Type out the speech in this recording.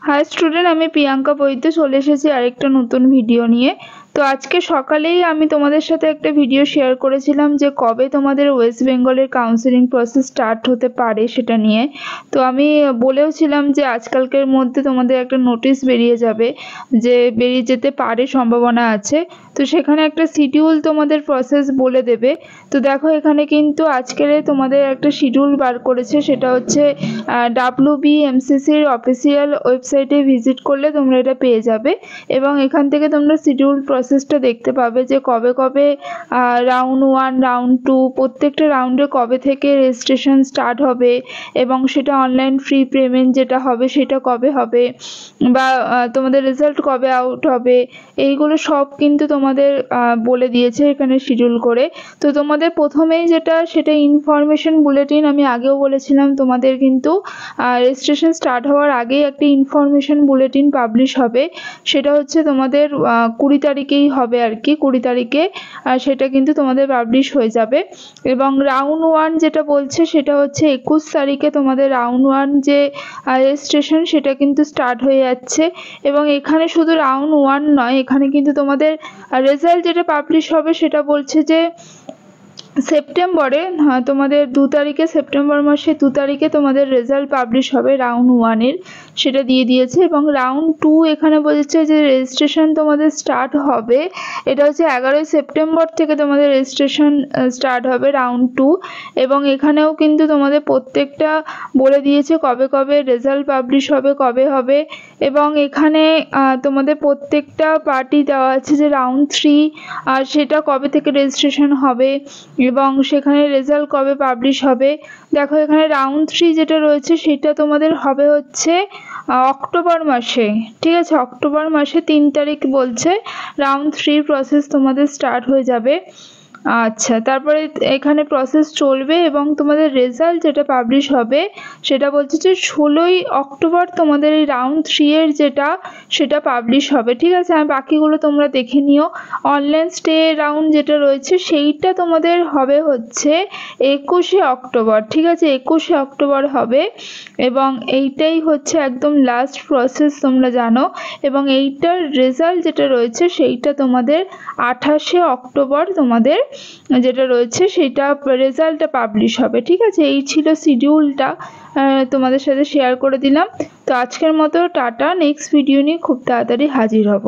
High student, আমি প্রিয়াঙ্কা বৈদ্য চলে এসেছি আরেকটা নতুন ভিডিও নিয়ে। তো আজকে সকালেই আমি তোমাদের সাথে একটা ভিডিও শেয়ার করেছিলাম যে কবে তোমাদের ওয়েস্ট বেঙ্গলের কাউন্সেলিং প্রসেস স্টার্ট হতে পারে সেটা নিয়ে। তো আমি বলেওছিলাম যে আজকালকের মধ্যে তোমাদের একটা নোটিশ বেরিয়ে যাবে, যে বেরিয়ে যেতে পারে, সম্ভাবনা আছে। তো সেখানে একটা শিডিউল তোমাদের প্রসেস বলে দেবে। তো দেখো এখানে কিন্তু আজকের তোমাদের একটা শিডিউল বার করেছে, সেটা হচ্ছে WBMCCর অফিসিয়াল ওয়েবসাইটে ভিজিট করলে তোমরা এটা পেয়ে যাবে এবং এখান থেকে তোমরা শিডিউল প্রসেসটা দেখতে পাবে যে কবে কবে রাউন্ড 1 রাউন্ড 2 প্রত্যেকটা রাউন্ডে কবে থেকে রেজিস্ট্রেশন স্টার্ট হবে এবং সেটা অনলাইন ফ্রি পেমেন্ট যেটা হবে সেটা কবে হবে, বা তোমাদের রেজাল্ট কবে আউট হবে, এইগুলো সব কিন্তু তোমাদের বলে দিয়েছে এখানে শিডিউল করে। তো তোমাদের প্রথমেই যেটা সেটা ইনফরমেশন বুলেটিন, আমি আগেও বলেছিলাম তোমাদের কিন্তু রেজিস্ট্রেশন স্টার্ট হওয়ার আগেই একটি ইনফরমেশন বুলেটিন পাবলিশ হবে। সেটা হচ্ছে তোমাদের 20 তারিখেই হবে আর কি, 20 তারিখে সেটা কিন্তু তোমাদের পাবলিশ হয়ে যাবে। এবং রাউন্ড 1 যেটা বলছে সেটা হচ্ছে 21 তারিখে তোমাদের রাউন্ড 1 যে রেজিস্ট্রেশন সেটা কিন্তু স্টার্ট হয়ে যাচ্ছে। এবং এখানে শুধু রাউন্ড 1 নয়, এখানে কিন্তু তোমাদের রেজাল্ট যেটা পাবলিশ হবে সেটা বলছে যে সেপ্টেম্বরে, তোমাদের 2 তারিখে, সেপ্টেম্বর মাসে 2 তারিখে তোমাদের রেজাল্ট পাবলিশ হবে রাউন্ড 1-এর, সেটা দিয়ে দিয়েছে। এবং রাউন্ড 2 এখানে বলেছে যে রেজিস্ট্রেশন তোমাদের স্টার্ট হবে, এটা হচ্ছে 11ই সেপ্টেম্বর থেকে তোমাদের রেজিস্ট্রেশন স্টার্ট হবে রাউন্ড 2। এবং এখানেও কিন্তু তোমাদের প্রত্যেকটা বলে দিয়েছে কবে কবে রেজাল্ট পাবলিশ হবে, কবে হবে। এবং এখানে তোমাদের প্রত্যেকটা পার্টি দেওয়া আছে যে রাউন্ড 3 আর সেটা কবে থেকে রেজিস্ট্রেশন হবে এবং সেখানে রেজাল্ট কবে পাবলিশ হবে। দেখো এখানে রাউন্ড 3 যেটা রয়েছে সেটা তোমাদের হবে হচ্ছে অক্টোবর মাসে, ঠিক আছে, অক্টোবর মাসে 3 তারিখ বলছে রাউন্ড 3 প্রসেস তোমাদের স্টার্ট হয়ে যাবে। আচ্ছা, তারপরে এখানে প্রসেস চলবে এবং তোমাদের রেজাল্ট যেটা পাবলিশ হবে সেটা বলছে যে 16ই অক্টোবর তোমাদের এই রাউন্ড 3 এর যেটা সেটা পাবলিশ হবে, ঠিক আছে। আর বাকিগুলো তোমরা দেখে নিও। অনলাইন স্টে রাউন্ড যেটা রয়েছে সেইটা তোমাদের হবে হচ্ছে 21শে অক্টোবর, ঠিক আছে, 21শে অক্টোবর হবে। এবং এইটাই হচ্ছে একদম লাস্ট প্রসেস তোমরা জানো। এবং এইটার রেজাল্ট যেটা রয়েছে সেইটা তোমাদের 28শে অক্টোবর তোমাদের যেটা রয়েছে সেটা রেজাল্টটা পাবলিশ হবে, ঠিক আছে। এই ছিল শিডিউলটা, তোমাদের সাথে শেয়ার করে দিলাম। তো আজকের মতো টাটা, নেক্সট ভিডিও নিয়ে খুব তাড়াতাড়ি হাজির হব।